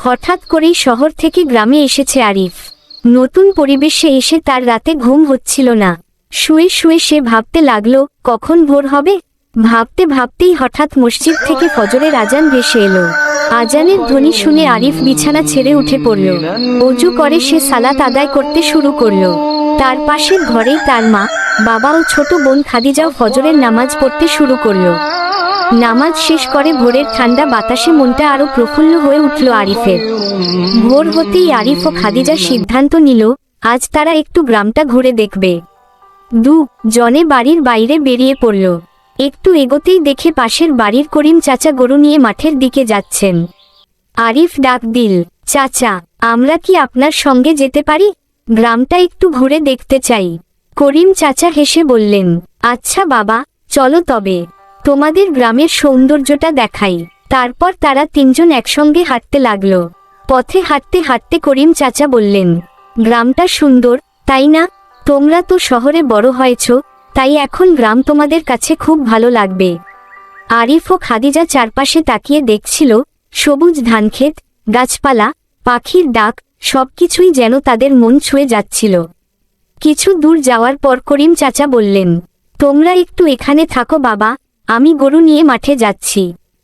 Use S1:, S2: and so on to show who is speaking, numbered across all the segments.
S1: হঠাৎ করেই শহর থেকে গ্রামে এসেছে আরিফ। নতুন পরিবেশে এসে তার রাতে ঘুম হচ্ছিল না। শুয়ে শুয়ে সে ভাবতে লাগলো কখন ভোর হবে। ভাবতে ভাবতেই হঠাৎ মসজিদ থেকে ফজরের আজান ভেসে এলো। আজানের ধ্বনি শুনে আরিফ বিছানা ছেড়ে উঠে পড়ল। অজু করে সে সালাত আদায় করতে শুরু করল। তার পাশের ঘরেই তার মা, বাবা ও ছোট বোন খাদিজাও ফজরের নামাজ পড়তে শুরু করল। নামাজ শেষ করে ভোরের ঠান্ডা বাতাসে মনটা আরো প্রফুল্ল হয়ে উঠল আরিফের। ভোর হতেই আরিফ ও খাদিজা সিদ্ধান্ত নিল আজ তারা একটু গ্রামটা ঘুরে দেখবে। জনে বাড়ির বাইরে বেরিয়ে পড়ল। একটু এগোতেই দেখে পাশের বাড়ির করিম চাচা গরু নিয়ে মাঠের দিকে যাচ্ছেন। আরিফ ডাক দিল, চাচা, আমরা কি আপনার সঙ্গে যেতে পারি? গ্রামটা একটু ঘুরে দেখতে চাই। করিম চাচা হেসে বললেন, আচ্ছা বাবা, চলো তবে, তোমাদের গ্রামের সৌন্দর্যটা দেখাই। তারপর তারা তিনজন একসঙ্গে হাঁটতে লাগলো। পথে হাঁটতে হাঁটতে করিম চাচা বললেন, গ্রামটা সুন্দর, তাই না? তোমরা তো শহরে বড় হয়েছ, তাই এখন গ্রাম তোমাদের কাছে খুব ভালো লাগবে। আরিফ ও খাদিজা চারপাশে তাকিয়ে দেখছিল, সবুজ ধানক্ষেত, গাছপালা, পাখির ডাক, সবকিছুই যেন তাদের মন ছুঁয়ে যাচ্ছিল। কিছু দূর যাওয়ার পর করিম চাচা বললেন, তোমরা একটু এখানে থাকো বাবা, আমি গরু নিয়ে মাঠে যাচ্ছি।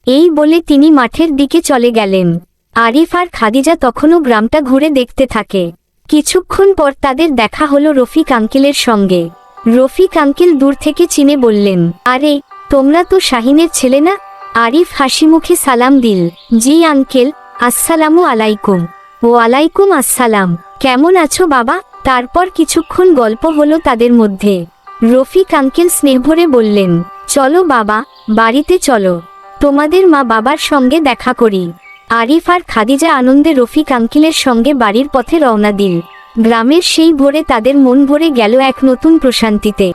S1: এই বলে তিনি মাঠের দিকে চলে গেলেন। আরিফ আর খাদিজা তখনও গ্রামটা ঘুরে দেখতে থাকে। কিছুক্ষণ পর তাদের দেখা হলো রফিক আঙ্কেলের সঙ্গে। রফিক আঙ্কেল দূর থেকে চিনে বললেন, আরে, তোমরা তো শাহিনের ছেলে না? আরিফ হাসি মুখে সালাম দিল, জি আঙ্কেল, আসসালামু আলাইকুম। ওয়ালাইকুম আসসালাম, কেমন আছো বাবা? তারপর কিছুক্ষণ গল্প হলো তাদের মধ্যে। রফিক আঙ্কেল স্নেহভরে বললেন, চলো বাবা, বাড়িতে চলো, তোমাদের মা বাবার সঙ্গে দেখা করি। আরিফ আর খাদিজা আনন্দে রফিক আঙ্কেলের সঙ্গে বাড়ির পথে রওনা দিল। গ্রামের সেই ভোরে তাদের মন ভরে গেল এক নতুন প্রশান্তিতে।